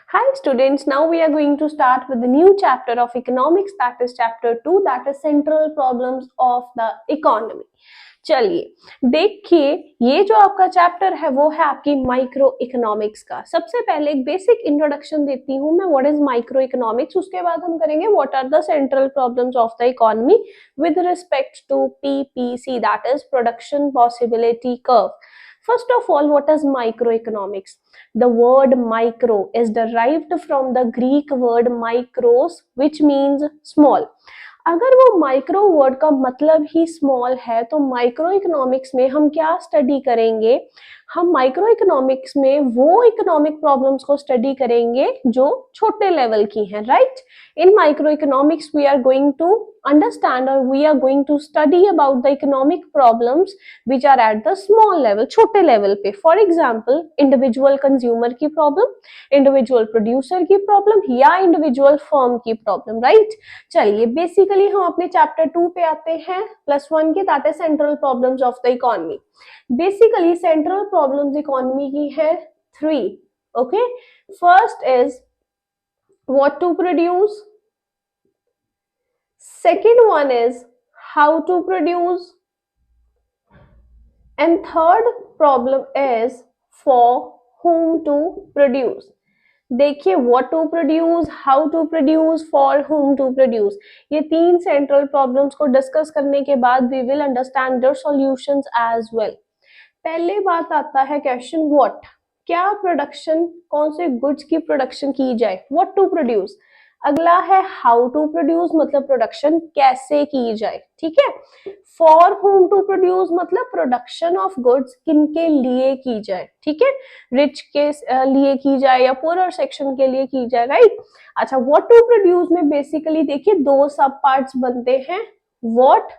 Hi students, now we are going to start with the new chapter of economics, that is chapter 2, that is central problems of the economy. चलिए देखिए, ये जो आपका chapter है वो है आपकी माइक्रो इकोनॉमिक्स का। सबसे पहले एक बेसिक इंट्रोडक्शन देती हूँ मैं, व्हाट इज माइक्रो इकोनॉमिक्स। उसके बाद हम करेंगे what are the central problems of the economy with respect to PPC, that is production possibility curve. First of all, what is microeconomics? The word micro is derived from the Greek word micros, which means small. अगर वो micro word का मतलब ही small है तो micro economics में हम क्या study करेंगे? हम माइक्रो इकोनॉमिक्स में वो इकोनॉमिक प्रॉब्लम्स को स्टडी करेंगे जो छोटे लेवल की हैं, right? In micro economics we are going to understand और we are going to study about the economic problems which are at the small level, छोटे लेवल पे। फॉर एग्जाम्पल, इंडिविजुअल कंज्यूमर की problem, individual producer की problem या individual firm की problem, right? चलिए basically हम अपने चैप्टर 2 पे आते हैं, +1 की, that is central problems of the economy. Basically central problems economy की है 3, okay? First is what to produce, second one is how to produce, and third problem is for whom to produce. देखिए, what to produce, how to produce, for whom to produce, ये 3 central problems को discuss करने के बाद we will understand their solutions as well. पहले बात आता है क्वेश्चन व्हाट, क्या प्रोडक्शन, कौन से गुड्स की प्रोडक्शन की जाए, व्हाट टू प्रोड्यूस। अगला है हाउ टू प्रोड्यूस, मतलब प्रोडक्शन कैसे की जाए, ठीक है? फॉर होम टू प्रोड्यूस मतलब प्रोडक्शन ऑफ गुड्स किनके लिए की जाए, ठीक है? रिच के लिए की जाए या पुअर सेक्शन के लिए की जाए, राइट? अच्छा, व्हाट टू प्रोड्यूस में बेसिकली देखिए 2 सब पार्ट्स बनते हैं। What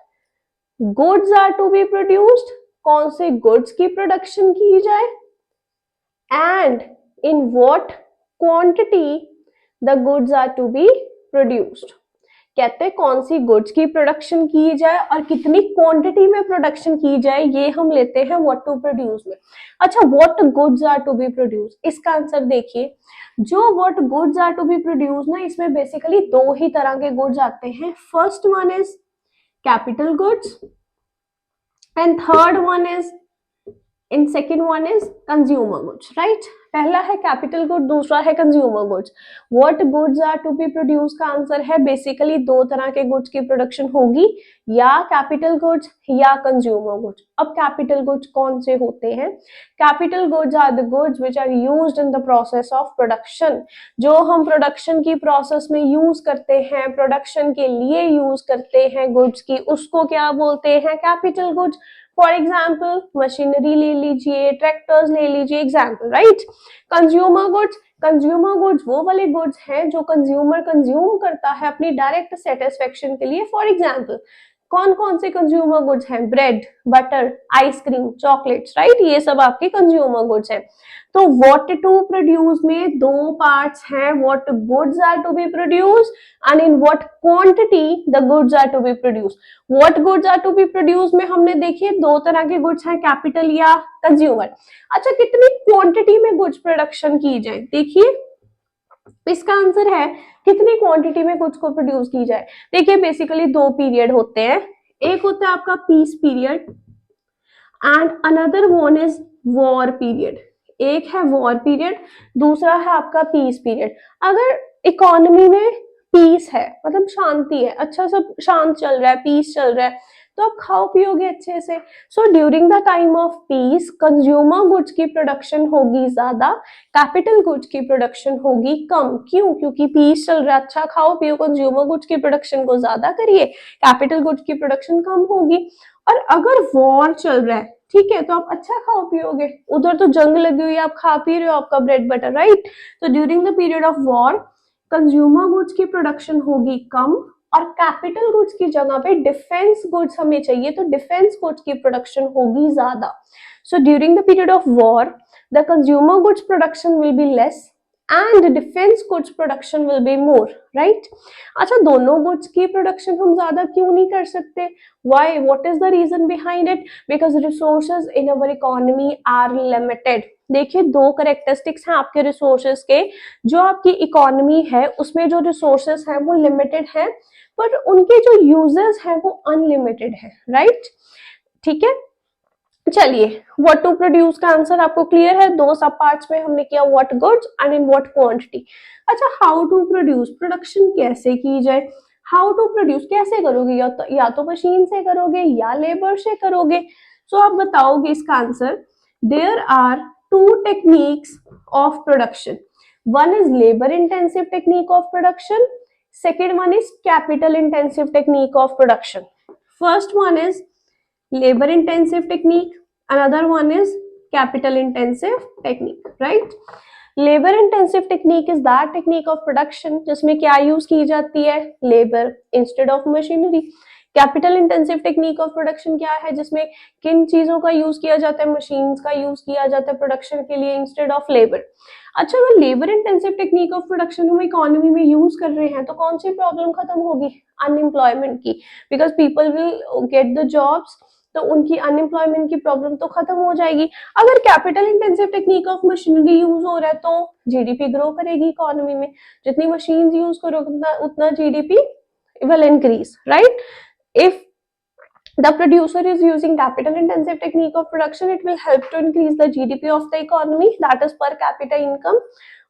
goods are to be produced, कौन से गुड्स की प्रोडक्शन की जाए, and in what quantity the goods are to be produced. कहते हैं कौन सी गुड्स की प्रोडक्शन की जाए और कितनी क्वांटिटी में प्रोडक्शन की जाए, ये हम लेते हैं व्हाट टू प्रोड्यूस में। अच्छा, what goods are to be produce, इसका आंसर देखिए, जो what goods are to be produce ना, इसमें बेसिकली 2 ही तरह के गुड्स आते हैं। First one is capital goods and third one is, in second one is consumer goods, right? पहला है कैपिटल गुड, दूसरा है consumer goods. What goods are to be produce का आंसर है बेसिकली 2 तरह के गुड्स की प्रोडक्शन होगी, या कैपिटल गुड्स या कंज्यूमर गुड्स। अब कैपिटल गुड्स कौन से होते हैं? Capital goods are the goods which are used in the process of production, जो हम प्रोडक्शन की प्रोसेस में यूज करते हैं, प्रोडक्शन के लिए यूज करते हैं गुड्स की, उसको क्या बोलते हैं? Capital goods. For example, machinery ले लीजिए, ट्रैक्टर्स ले लीजिए, example, right? Consumer goods, consumer goods वो वाले गुड्स हैं जो कंज्यूमर कंज्यूम करता है अपनी डायरेक्ट सेटिस्फेक्शन के लिए। फॉर एग्जाम्पल, कौन कौन से कंज्यूमर गुड्स हैं? Bread, butter, ice cream, chocolates, right? ये सब आपके कंज्यूमर गुड्स हैं। तो व्हाट टू प्रोड्यूस में 2 पार्ट्स हैं, what goods are to be produce and in what quantity the goods are to be produce. What goods are to be produce में हमने देखिए 2 तरह के गुड्स हैं, कैपिटल या कंज्यूमर। अच्छा, कितनी क्वांटिटी में गुड्स प्रोडक्शन की जाए, देखिए इसका आंसर है कितनी क्वांटिटी में गुड्स को प्रोड्यूस की जाए। देखिए बेसिकली 2 पीरियड होते हैं, एक होता है आपका peace period and another one is war period. एक है वॉर पीरियड, दूसरा है आपका पीस पीरियड। अगर इकोनॉमी में पीस है मतलब शांति है, अच्छा सब शांत चल रहा है, पीस चल रहा है, तो आप खाओ पियोगे अच्छे से। So during the time of peace consumer goods की प्रोडक्शन होगी ज्यादा, कैपिटल गुड्स की प्रोडक्शन होगी कम। क्यों? क्योंकि पीस चल रहा है, अच्छा खाओ पियो, कंज्यूमर गुड्स की प्रोडक्शन को ज्यादा करिए, कैपिटल गुड्स की प्रोडक्शन कम होगी। और अगर वॉर चल रहा है, ठीक है, तो आप अच्छा खाओ पियोगे, उधर तो जंग लगी हुई है, आप खा पी रहे हो आपका ब्रेड बटर, राइट? तो during the period of war consumer goods की प्रोडक्शन होगी कम और कैपिटल गुड्स की जगह पे डिफेंस गुड्स हमें चाहिए, तो डिफेंस गुड्स की प्रोडक्शन होगी ज्यादा। So during the period of war the consumer goods production will be less and defence goods production will be more, right? अच्छा, दोनों गुड्स की प्रोडक्शन हम ज्यादा क्यों नहीं कर सकते? Why? What is the reason behind it? Because resources in our economy are limited. देखिए दो करेक्टरिस्टिक्स हैं आपके रिसोर्सेज के। जो आपकी इकोनॉमी है उसमें जो रिसोर्सेज हैं वो लिमिटेड हैं, पर उनके जो यूजेस हैं वो अनलिमिटेड है, राइट। ठीक है, चलिए व्हाट टू प्रोड्यूस का आंसर आपको क्लियर है। दो सब पार्ट्स में हमने किया, what goods and in what quantity. अच्छा, हाउ टू प्रोड्यूस, प्रोडक्शन कैसे की जाए। हाउ टू प्रोड्यूस कैसे करोगे, या तो मशीन से करोगे या लेबर से करोगे। सो आप बताओगे इसका answer. There are two techniques of production, one is labour intensive technique of production, second one is capital intensive technique of production. First one is labor intensive technique, another one is capital intensive technique, right? Labor intensive technique is that technique of production जिसमें क्या use की जाती है, labor instead of machinery. Capital intensive technique of production क्या है, जिसमें किन चीजों का यूज किया जाता है, मशीन्स का यूज किया जाता है प्रोडक्शन के लिए इंस्टेड ऑफ लेबर। अच्छा, अगर labour intensive technique of production हम इकोनॉमी में यूज कर रहे हैं तो कौन सी प्रॉब्लम खत्म होगी, अनएम्प्लॉयमेंट की, because people will get the jobs, तो उनकी अनएम्प्लॉयमेंट की प्रॉब्लम तो खत्म हो जाएगी। अगर capital intensive technique of machinery use हो रहा है तो जीडीपी ग्रो करेगी इकोनॉमी में, जितनी मशीन यूज करोगे उतना GDP will increase, right. If the producer is using capital intensive technique of production, it will help to increase the GDP of the economy, that is per capita income.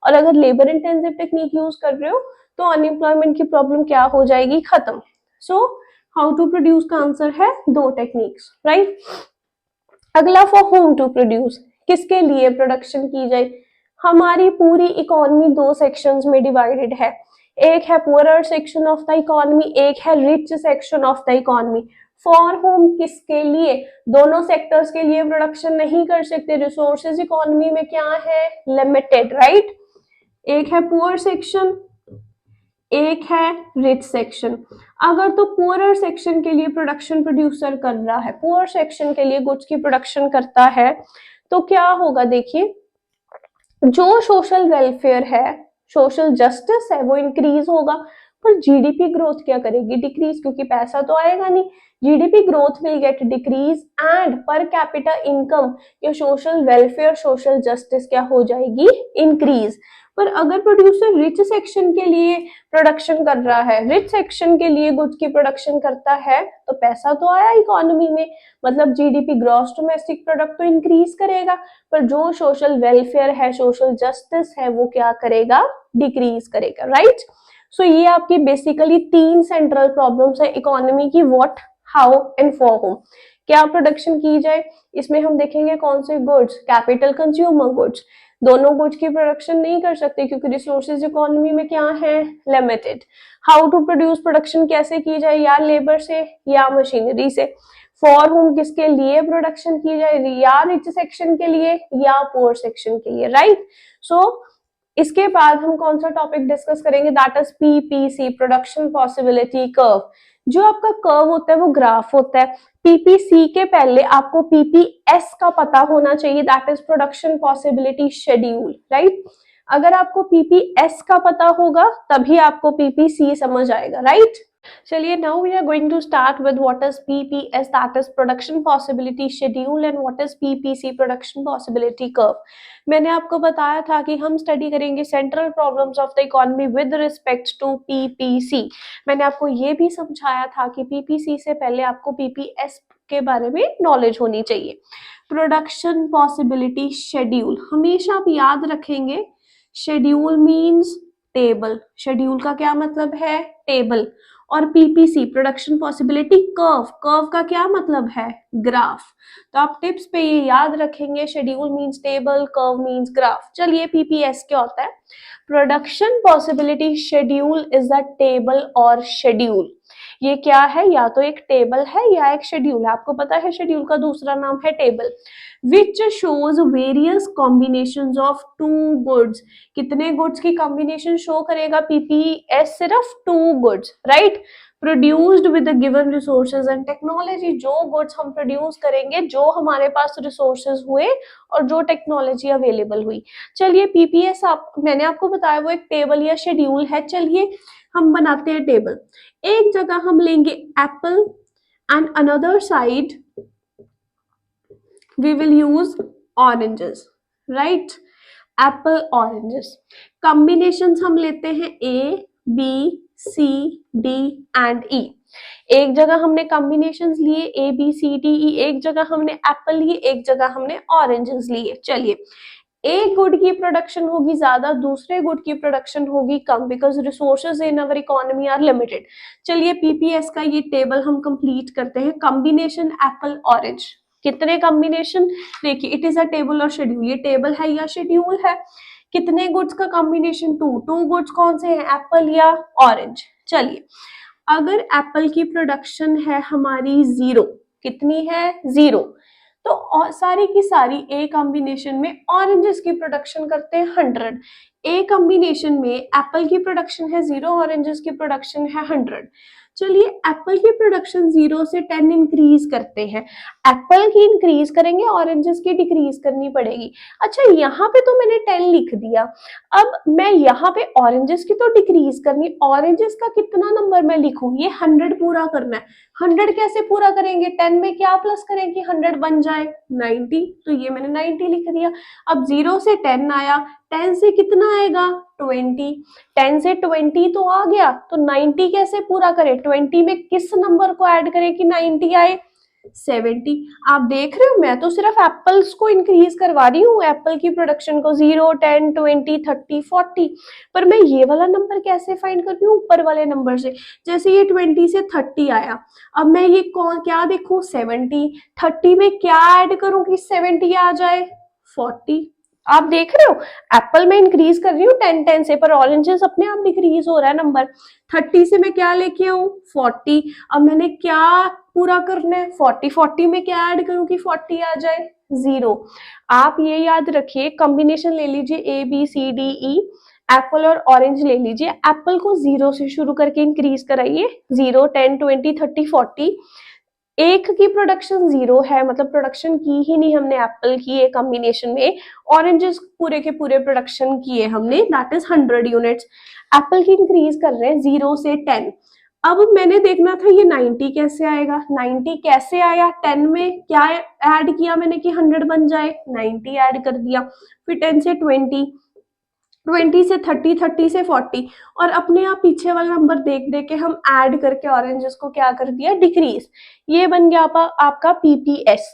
और अगर labour intensive technique use कर रहे हो तो unemployment की problem क्या हो जाएगी, खत्म। सो हाउ टू प्रोड्यूस का आंसर है दो टेक्निक्स, राइट। अगला फॉर होम टू प्रोड्यूस, किसके लिए प्रोडक्शन की जाए। हमारी पूरी इकोनॉमी दो सेक्शंस में डिवाइडेड है, एक है poorer section of the economy, एक है rich section of the economy. For home किसके लिए, दोनों सेक्टर्स के लिए प्रोडक्शन नहीं कर सकते, रिसोर्सेज इकोनॉमी में क्या है, लिमिटेड, राइट। एक है पुअर सेक्शन, एक है रिच सेक्शन। अगर तो पुअरर सेक्शन के लिए प्रोडक्शन प्रोड्यूसर कर रहा है, पुअर सेक्शन के लिए गुड्स की प्रोडक्शन करता है, तो क्या होगा, देखिए जो सोशल वेलफेयर है, सोशल जस्टिस है, वो इंक्रीज होगा, पर जीडीपी ग्रोथ क्या करेगी, डिक्रीज, क्योंकि पैसा तो आएगा नहीं। GDP growth will get decrease and per capita income या सोशल वेलफेयर, सोशल जस्टिस क्या हो जाएगी, इंक्रीज। पर अगर प्रोड्यूसर रिच सेक्शन के लिए प्रोडक्शन कर रहा है, रिच सेक्शन के लिए गुड्स की प्रोडक्शन करता है, तो पैसा तो आया इकोनॉमी में, मतलब जीडीपी ग्रॉस डोमेस्टिक प्रोडक्ट तो इंक्रीज करेगा, पर जो सोशल वेलफेयर है, सोशल जस्टिस है, वो क्या करेगा, डिक्रीज करेगा, राइट। सो ये आपकी बेसिकली तीन सेंट्रल प्रॉब्लम्स है इकोनॉमी की, what, how and for whom. क्या प्रोडक्शन की जाए, इसमें हम देखेंगे कौन से गुड्स, कैपिटल कंज्यूमर गुड्स, दोनों गुड्स की प्रोडक्शन नहीं कर सकते क्योंकि रिसोर्सेज इकोनॉमी में क्या है, limited. How to produce, production कैसे की जाए, या लेबर से या मशीनरी से। फॉर होम किसके लिए प्रोडक्शन की जाए, या रिच सेक्शन के लिए या पुअर सेक्शन के लिए, राइट। सो इसके बाद हम कौन सा टॉपिक डिस्कस करेंगे, that is PPC, production possibility curve. जो आपका कर्व होता है वो ग्राफ होता है। पीपीसी के पहले आपको पीपीएस का पता होना चाहिए, that is production possibility schedule, right. अगर आपको पीपीएस का पता होगा तभी आपको पीपीसी समझ आएगा, राइट। चलिए, now we are going to start with what is PPS, that is production possibility schedule, and what is PPC, production possibility curve. मैंने आपको बताया था कि हम स्टडी करेंगे central problems of the economy with respect to PPC. मैंने आपको ये भी समझाया था कि पीपीसी से पहले आपको पीपीएस के बारे में नॉलेज होनी चाहिए। प्रोडक्शन पॉसिबिलिटी शेड्यूल हमेशा आप याद रखेंगे, शेड्यूल मीन्स टेबल, शेड्यूल का क्या मतलब है, टेबल। और PPC, production possibility curve, curve का क्या मतलब है, ग्राफ। तो आप टिप्स पे ये याद रखेंगे, schedule means table, curve means graph. चलिए, पीपीएस क्या होता है, production possibility schedule is a table और शेड्यूल। ये क्या है, या तो एक टेबल है या एक शेड्यूल है। आपको पता है शेड्यूल का दूसरा नाम है table. Which shows various combinations of two goods, कितने गुड्स की कॉम्बिनेशन शो करेगा पीपीएस, सिर्फ two goods, right. Produced with the given resources and technology, जो गुड्स हम प्रोड्यूस करेंगे, जो हमारे पास रिसोर्सेज हुए और जो टेक्नोलॉजी अवेलेबल हुई। चलिए, पीपीएस मैंने आपको बताया वो एक टेबल या शेड्यूल है। चलिए हम बनाते हैं टेबल। एक जगह हम लेंगे apple and another side we will use oranges, right, apple oranges. Combinations हम लेते हैं A B C D and E. एक जगह हमने कॉम्बिनेशंस लिए ए बी सी डी ई, एक जगह हमने एप्पल लिए, एक जगह हमने ऑरेंजेस लिए। चलिए, एक गुड की प्रोडक्शन होगी ज्यादा, दूसरे गुड की प्रोडक्शन होगी कम, because resources in our economy are limited. चलिए पीपीएस का ये टेबल हम कंप्लीट करते हैं। कॉम्बिनेशन एप्पल ऑरेंज, कितने कॉम्बिनेशन, देखिए इट इज अ टेबल और शेड्यूल, ये टेबल है या शेड्यूल है। कितने गुड्स का कॉम्बिनेशन, टू गुड्स कौन से हैं, एप्पल या ऑरेंज। चलिए, अगर एप्पल की प्रोडक्शन है हमारी 0, कितनी है 0, तो सारी की सारी ए कॉम्बिनेशन में ऑरेंजेस की प्रोडक्शन करते हैं 100। ए कॉम्बिनेशन में एप्पल की प्रोडक्शन है 0, ऑरेंजेस की प्रोडक्शन है 100। चलिए एप्पल की प्रोडक्शन 0 से 10 इंक्रीज करते हैं। एप्पल की इंक्रीज करेंगे, ऑरेंजेस की डिक्रीज करनी पड़ेगी। अच्छा, यहाँ पे तो मैंने 10 लिख दिया, अब मैं यहाँ पे ऑरेंजेस की तो डिक्रीज करनी, ऑरेंजेस का कितना नंबर मैं लिखूं, ये 100 पूरा करना है। 100 कैसे पूरा करेंगे, 10 में क्या प्लस करें कि 100 बन जाए 90, तो ये मैंने 90 लिख दिया। अब 0 से 10 आया, 10 से कितना आएगा 20, 10 से 20 तो आ गया, तो 90 कैसे पूरा करें, 20 में किस नंबर को ऐड करें कि 90 आए, 70। आप देख रहे हो, मैं तो सिर्फ एप्पल्स को इंक्रीज करवा रही हूँ, एप्पल की प्रोडक्शन को 0 10 20 30 40, पर मैं ये वाला नंबर कैसे फाइंड कर रही हूँ, ऊपर वाले नंबर से। जैसे ये 20 से 30 आया, अब मैं ये कौन क्या देखूं 70, 30 में क्या ऐड करूं कि 70 आ जाए 40। आप देख रहे हो, एप्पल में इंक्रीज कर रही हूँ 10 10 से, पर ऑरेंजेस अपने आप डिक्रीज हो रहा है नंबर। 30 से मैं क्या लेके आऊं 40, अब मैंने क्या पूरा करना है 40, 40 में क्या ऐड करूं कि 40 आ जाए 0। आप ये याद रखिए, कॉम्बिनेशन ले लीजिए A B C D E, apple और ऑरेंज ले लीजिए, एप्पल को 0 से शुरू करके इंक्रीज कराइए, 0 10 20 30 40। एक की प्रोडक्शन 0 है, मतलब प्रोडक्शन की ही नहीं हमने एप्पल की एक कॉम्बिनेशन में, ऑरेंजेस पूरे के पूरे प्रोडक्शन किए हमने, दैट इज 100 यूनिट्स। एप्पल की इंक्रीज कर रहे हैं 0 से 10। अब मैंने देखना था ये 90 कैसे आएगा, 90 कैसे आया, 10 में क्या ऐड किया मैंने कि 100 बन जाए, 90 ऐड कर दिया, फिर 10 से 20, 20 से 30, 30 से 40, और अपने आप पीछे वाला नंबर देख देख के हम ऐड करके ऑरेंजेस को क्या कर दिया, डिक्रीज। ये बन गया आपका पीपीएस।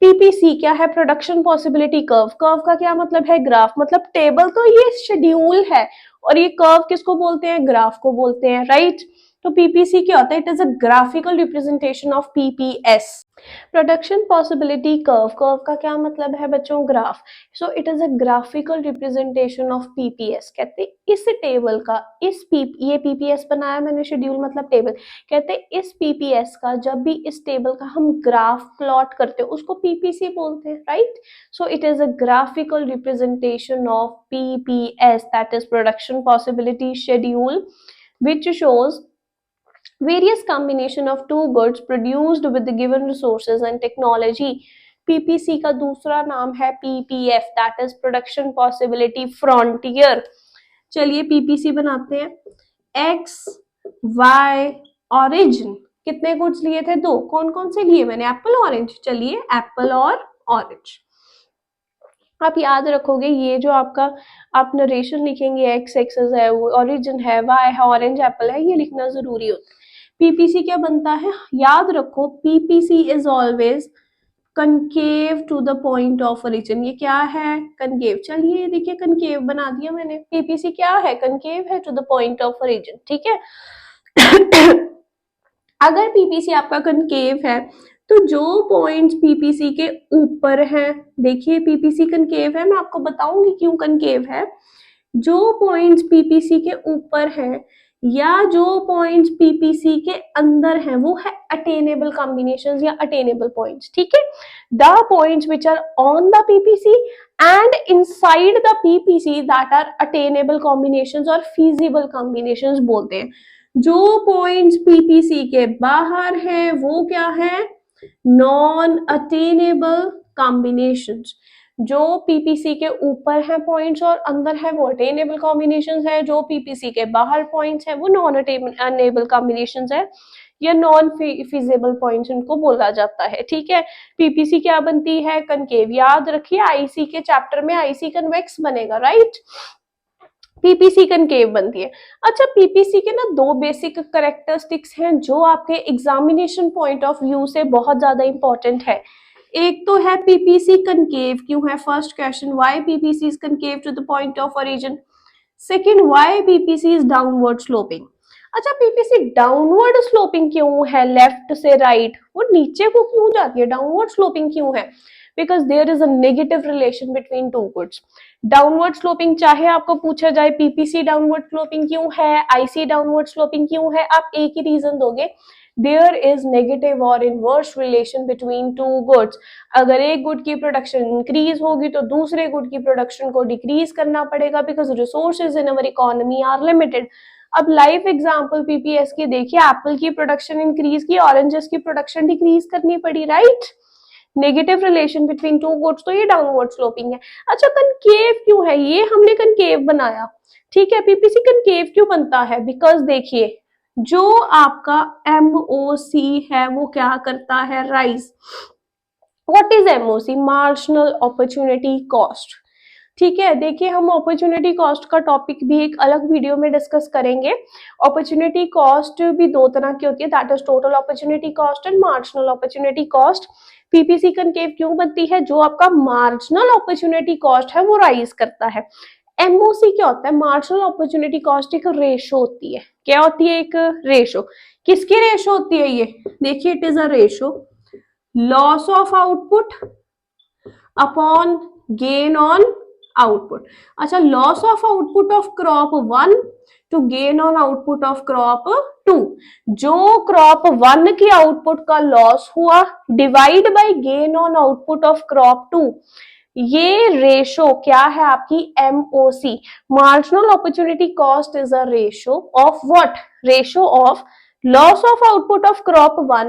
पीपीसी क्या है, प्रोडक्शन पॉसिबिलिटी कर्व। कर्व का क्या मतलब है, ग्राफ, मतलब टेबल तो ये शेड्यूल है, और ये कर्व किसको बोलते हैं, ग्राफ को बोलते हैं, राइट। तो पीपीसी क्या होता है, it is a graphical representation of PPS. Production possibility curve, curve का क्या मतलब है बच्चों, graph. So it is a graphical representation of PPS. कहते हैं इस टेबल का, ये पीपीएस बनाया मैंने, शेड्यूल मतलब टेबल, कहते हैं इस पीपीएस का, जब भी इस टेबल का हम ग्राफ प्लॉट करते हैं उसको पीपीसी बोलते हैं, right. So it is a graphical representation of PPS, that is production possibility schedule, which shows various combination of two goods produced with the given resources and technology। PPC का दूसरा नाम है PPF, that is production possibility frontier. चलिए PPC बनाते हैं। X Y origin, कितने goods लिए थे, 2, कौन कौन से लिए मैंने, एप्पल ऑरेंज। चलिए एप्पल और ऑरेंज, आप याद रखोगे ये जो आपका आप नरेशन लिखेंगे, एक्स एक्सेस है, वो ऑरिजिन है, वाई है, ऑरेंज एप्पल है, ये लिखना जरूरी होता है। पीपीसी क्या बनता है, याद रखो, PPC is always concave to the point of origin. ये क्या है, कनकेव। चलिए देखिए कनकेव बना दिया मैंने, पीपीसी क्या है, कनकेव है to the point of origin, ठीक है। अगर पीपीसी आपका कनकेव है तो जो पॉइंट्स पीपीसी के ऊपर हैं, देखिए पीपीसी कनकेव है, मैं आपको बताऊंगी क्यों कनकेव है। जो पॉइंट्स पीपीसी के ऊपर हैं या जो पॉइंट्स पीपीसी के अंदर हैं वो है अटेनेबल कॉम्बिनेशंस या अटेनेबल पॉइंट्स, ठीक है। The points which are on the PPC and inside the PPC that are attainable combinations और फीजिबल कॉम्बिनेशंस बोलते हैं। जो पॉइंट्स पीपीसी के बाहर हैं वो क्या है, नॉन अटेनेबल कॉम्बिनेशंस। जो पीपीसी के ऊपर है पॉइंट्स और अंदर है वो अटेनेबल कॉम्बिनेशंस है, जो पीपीसी के बाहर पॉइंट्स है वो नॉन अटेनेबल कॉम्बिनेशंस है। या नॉन फिजिबल पॉइंट्स इनको बोला जाता है। ठीक है, पीपीसी क्या बनती है, कनकेव। याद रखिए आईसी के चैप्टर में आईसी कन्वेक्स बनेगा, राइट, पीपीसी कनकेव बनती है। अच्छा, पीपीसी के ना दो बेसिक करेक्टरिस्टिक्स हैं जो आपके एग्जामिनेशन पॉइंट ऑफ व्यू से बहुत ज्यादा इंपॉर्टेंट है। एक तो है पीपीसी कनकेव क्यों है, first question, why PPC is concave to the point of origin. Second, why PPC is downward sloping. अच्छा, पीपीसी डाउनवर्ड स्लोपिंग क्यों है, लेफ्ट से राइट, वो नीचे को क्यों जाती है, डाउनवर्ड स्लोपिंग क्यों है, because there is a negative relation between two goods. Downward sloping, चाहे आपको पूछा जाए पीपीसी डाउनवर्ड स्लोपिंग क्यों है, आईसी डाउनवर्ड स्लोपिंग क्यों है, आप एक ही रीजन दोगे, देयर इज नेगेटिव और inverse relation between two goods. अगर एक गुड की प्रोडक्शन इंक्रीज होगी तो दूसरे गुड की प्रोडक्शन को डिक्रीज करना पड़ेगा, because resources in our economy are limited. अब लाइव एग्जांपल पीपीएस की देखिए, एप्पल की प्रोडक्शन इंक्रीज की, ऑरेंजेस की प्रोडक्शन डिक्रीज करनी पड़ी, right, negative relation between two goods, तो ये डाउनवर्ड स्लोपिंग है। अच्छा, कनकेव क्यों है, ये हमने कनकेव बनाया, ठीक है, पीपीसी कनकेव क्यों बनता है, बिकॉज देखिए जो आपका एमओसी है वो क्या करता है, rise. What is MOC, marginal opportunity cost. ठीक है, देखिए हम अपॉर्चुनिटी कॉस्ट का टॉपिक भी एक अलग वीडियो में डिस्कस करेंगे। अपॉर्चुनिटी कॉस्ट भी दो तरह की होती है, that is total opportunity cost and marginal opportunity cost. PPC concave क्यों बनती है, जो आपका मार्जिनल अपॉर्चुनिटी कॉस्ट है वो राइज करता है। एमओसी क्या होता है, मार्जिनल अपॉर्चुनिटी कॉस्ट एक रेशो होती है, क्या होती है, एक रेशो। किसकी रेशो होती है ये, देखिए it is a ratio, loss of output upon gain on output. अच्छा, loss of output of crop 1 to gain on output of crop 2। जो क्रॉप 1 की आउटपुट का लॉस हुआ divide by gain on output of crop 2, ये ratio क्या है आपकी, MOC, marginal opportunity cost is a ratio of what, ratio of loss of output of crop 1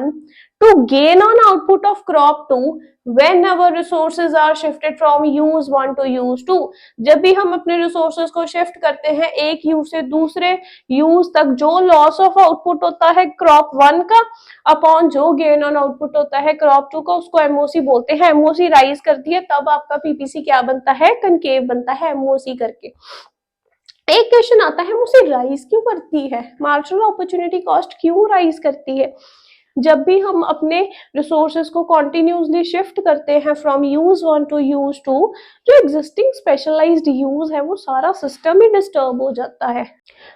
to gain on output of crop 2 whenever resources are shifted from use 1 to use 2। जब भी हम अपने resources को shift करते हैं एक use से दूसरे यूज तक, जो लॉस ऑफ आउटपुट होता है क्रॉप 1 का अपॉन जो गेन ऑन आउटपुट होता है क्रॉप 2 का, उसको एमओसी बोलते हैं। एमओसी राइज करती है तब आपका पीपीसी क्या बनता है, कनकेव बनता है, एमओसी करके। एक क्वेश्चन आता है, मुझसे राइज क्यों करती है, मार्जिनल अपॉर्चुनिटी कॉस्ट क्यों राइज करती है। जब भी हम अपने रिसोर्सेज को कॉन्टिन्यूसली शिफ्ट करते हैं फ्रॉम यूज 1 टू यूज 2, जो एग्जिस्टिंग स्पेशलाइज्ड यूज है वो सारा सिस्टम ही डिस्टर्ब हो जाता है।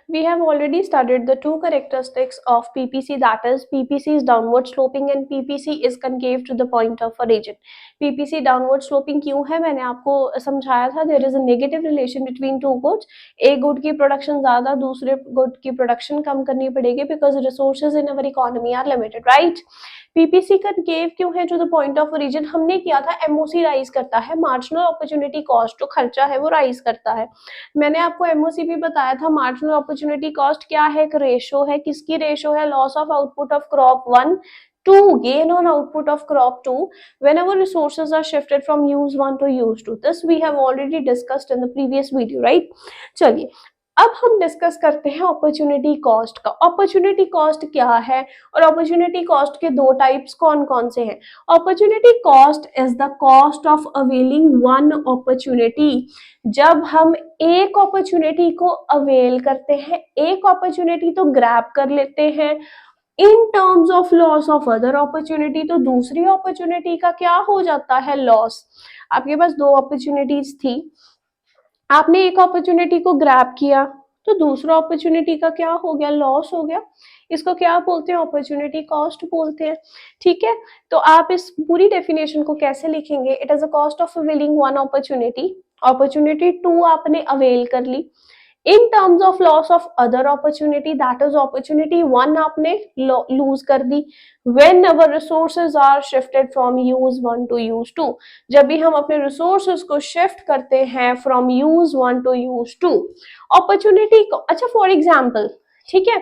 We have already studied the two characteristics of PPC, that is PPC is downward sloping and PPC is concave to the point of origin। PPC downward sloping क्यों है, मैंने आपको समझाया था, there is a negative relation between two goods। एक good की production ज्यादा, दूसरे गुड की प्रोडक्शन कम करनी पड़ेगी, because resources in our economy are limited, right. PPC concave क्यों है, जो द पॉइंट ऑफ ओरिजिन हमने किया था, एमओसी राइज करता है, मार्जिनल अपॉर्चुनिटी कॉस्ट जो खर्चा है वो राइज करता है। मैंने आपको एमओसी भी बताया था, मार्जिनल अपॉर्चुनिटी कॉस्ट क्या है, एक रेशो है, किसकी रेशो है, loss of output of crop 1 to gain on output of crop 2 whenever resources are shifted from use 1 to use 2। this we have already discussed in the previous video, right। चलिए अब हम discuss करते हैं opportunity cost का। Opportunity cost क्या है और opportunity cost के दो टाइप्स कौन कौन से हैं। Opportunity cost is the cost of availing one opportunity. जब हम एक अपॉर्चुनिटी को अवेल करते हैं, एक अपॉर्चुनिटी तो ग्रैब कर लेते हैं, इन terms of loss of other opportunity, तो दूसरी अपॉर्चुनिटी का क्या हो जाता है, लॉस। आपके पास दो अपॉर्चुनिटीज थी, आपने एक अपॉर्चुनिटी को ग्रैब किया तो दूसरा अपॉर्चुनिटी का क्या हो गया, लॉस हो गया। इसको क्या बोलते हैं, अपॉर्चुनिटी कॉस्ट बोलते हैं। ठीक है, तो आप इस पूरी डेफिनेशन को कैसे लिखेंगे, it is a cost of availing one opportunity, opportunity 2 आपने अवेल कर ली, in terms of loss of other opportunity, that is opportunity 1 आपने लूज कर दी, when our resources are shifted from use 1 to use 2। जब भी हम अपने रिसोर्सेज को शिफ्ट करते हैं from use 1 to use 2 opportunity को। अच्छा, फॉर एग्जाम्पल, ठीक है,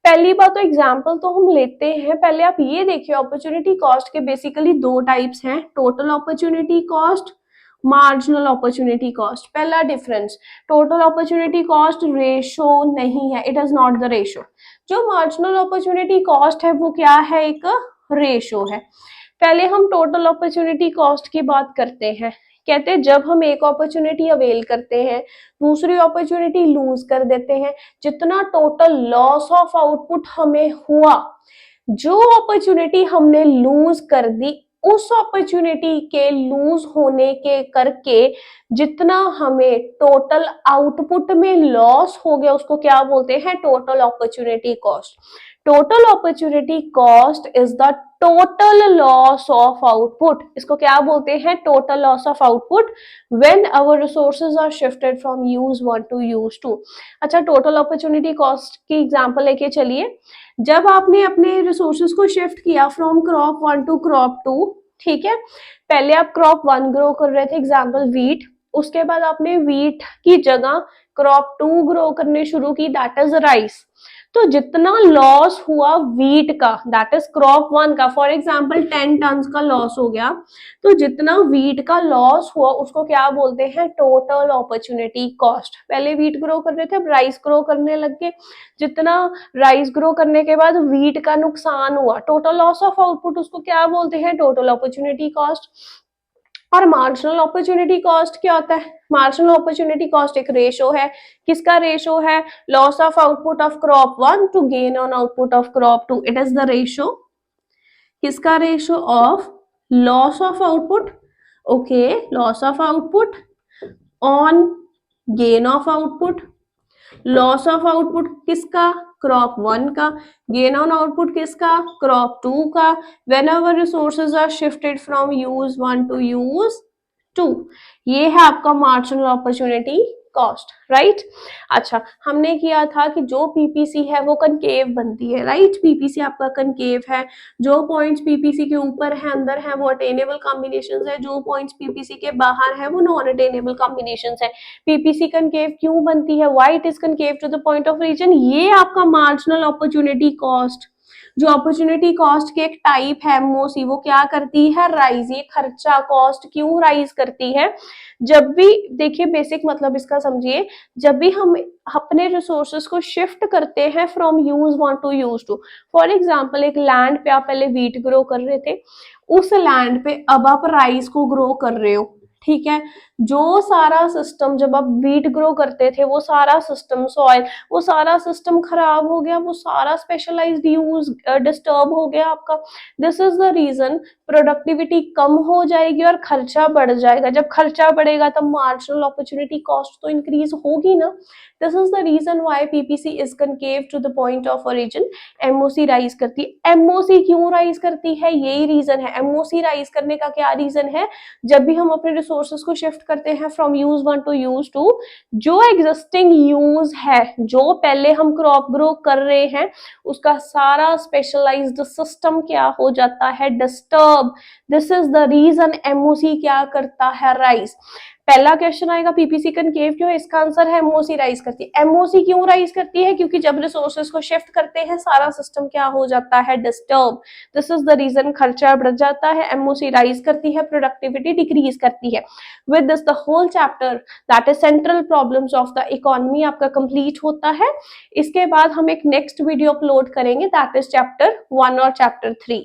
पहली बात तो एग्जाम्पल तो हम लेते हैं, पहले आप ये देखिए अपॉर्चुनिटी कॉस्ट के बेसिकली दो टाइप्स हैं, total opportunity cost marginal opportunity cost. पहला difference, total opportunity cost ratio नहीं है, it is not the ratio. जो मार्जिनल अपॉर्चुनिटी कॉस्ट है वो क्या है, एक रेशो है। पहले हम टोटल अपॉर्चुनिटी कॉस्ट की बात करते हैं। कहते हैं जब हम एक अपॉर्चुनिटी अवेल करते हैं, दूसरी अपॉर्चुनिटी लूज कर देते हैं, जितना टोटल लॉस ऑफ आउटपुट हमें हुआ, जो अपॉर्चुनिटी हमने लूज कर दी, उस अपॉर्चुनिटी के लूज होने के करके जितना हमें टोटल आउटपुट में लॉस हो गया, उसको क्या बोलते हैं, total opportunity cost. Total opportunity cost is the total loss of output. इसको क्या बोलते हैं, total loss of output when our resources are shifted from use 1 to use 2। अच्छा, टोटल अपॉर्चुनिटी कॉस्ट की एग्जांपल लेके चलिए। जब आपने अपने रिसोर्सेज को शिफ्ट किया फ्रॉम क्रॉप 1 टू क्रॉप 2, ठीक है, पहले आप क्रॉप 1 ग्रो कर रहे थे, एग्जांपल वीट, उसके बाद आपने वीट की जगह क्रॉप 2 ग्रो करने शुरू की, दैट इज राइस। तो जितना लॉस हुआ वीट का, दैट इज क्रॉप 1 का, फॉर एग्जांपल 10 टन का लॉस हो गया, तो जितना वीट का लॉस हुआ उसको क्या बोलते हैं, टोटल अपॉर्चुनिटी कॉस्ट। पहले वीट ग्रो कर रहे थे, अब राइस ग्रो करने लग गए, जितना राइस ग्रो करने के बाद वीट का नुकसान हुआ, टोटल लॉस ऑफ आउटपुट, उसको क्या बोलते हैं, टोटल अपॉर्चुनिटी कॉस्ट। और मार्जिनल अपॉर्चुनिटी कॉस्ट क्या होता है, मार्जिनल अपॉर्चुनिटी कॉस्ट एक रेशो है। किसका रेशो है, loss of output of crop 1 to gain on output of crop 2, it is the ratio. किसका ratio, of loss of output, okay, loss of output on gain of output. Loss of output किसका, crop 1 का, gain on output किसका, crop 2 का, when ever resources are shifted from use 1 to use 2। ये है आपका marginal opportunity cost, right. अच्छा, हमने किया था कि जो पीपीसी है वो कनकेव बनती है, राइट, पीपीसी आपका कनकेव है, जो पॉइंट्स पीपीसी के ऊपर है, अंदर है, वो अटेनेबल कॉम्बिनेशंस है, जो पॉइंट्स पीपीसी के बाहर है वो नॉन अटेनेबल कॉम्बिनेशंस है। पीपीसी कनकेव क्यों बनती है, why it is concave to the point of reason, ये आपका मार्जिनल अपॉर्चुनिटी कॉस्ट। जो अपॉर्चुनिटी कॉस्ट की एक टाइप है एमओसी, वो क्या करती है, राइज, ये खर्चा कॉस्ट क्यों राइज करती है, जब भी, देखिए बेसिक मतलब इसका समझिए, जब भी हम अपने रिसोर्सेस को शिफ्ट करते हैं from use 1 to use 2, for example एक लैंड पे आप पहले वीट ग्रो कर रहे थे, उस लैंड पे अब आप राइस को ग्रो कर रहे हो, ठीक है, जो सारा सिस्टम, जब आप वीट ग्रो करते थे वो सारा सिस्टम, सॉइल, वो सारा सिस्टम खराब हो गया, वो सारा स्पेशलाइज्ड यूज डिस्टर्ब हो गया आपका। This is the reason productivity कम हो जाएगी और खर्चा बढ़ जाएगा। जब खर्चा बढ़ेगा तब मार्जिनल अपॉर्चुनिटी कॉस्ट तो इंक्रीज होगी ना। This is the reason why PPC is concave to the point of origin. MOC rise करती है। एमओसी क्यों राइज करती है, यही रीजन है। एमओसी राइज करने का क्या रीजन है, जब भी हम अपने रिसोर्सेज को शिफ्ट करते हैं फ्रॉम यूज 1 टू यूज 2, जो एग्जिस्टिंग यूज है, जो पहले हम क्रॉप ग्रो कर रहे हैं, उसका सारा स्पेशलाइज्ड सिस्टम क्या हो जाता है, disturb. This is the reason MOC क्या करता है, राइज। पहला क्वेश्चन आएगा पीपीसी कनकेव क्यों है, इसका आंसर है एमओसी राइज करती है। एमओसी क्यों राइज करती है, क्योंकि जब रिसोर्सेज को शिफ्ट करते हैं सारा सिस्टम क्या हो जाता है, disturb. This is the reason खर्चा बढ़ जाता है, एमओसी राइज करती है, प्रोडक्टिविटी डिक्रीज करती है। With this the whole chapter that is central problems of the economy आपका कंप्लीट होता है। इसके बाद हम एक नेक्स्ट वीडियो अपलोड करेंगे, दैट इज चैप्टर 1 और चैप्टर 3।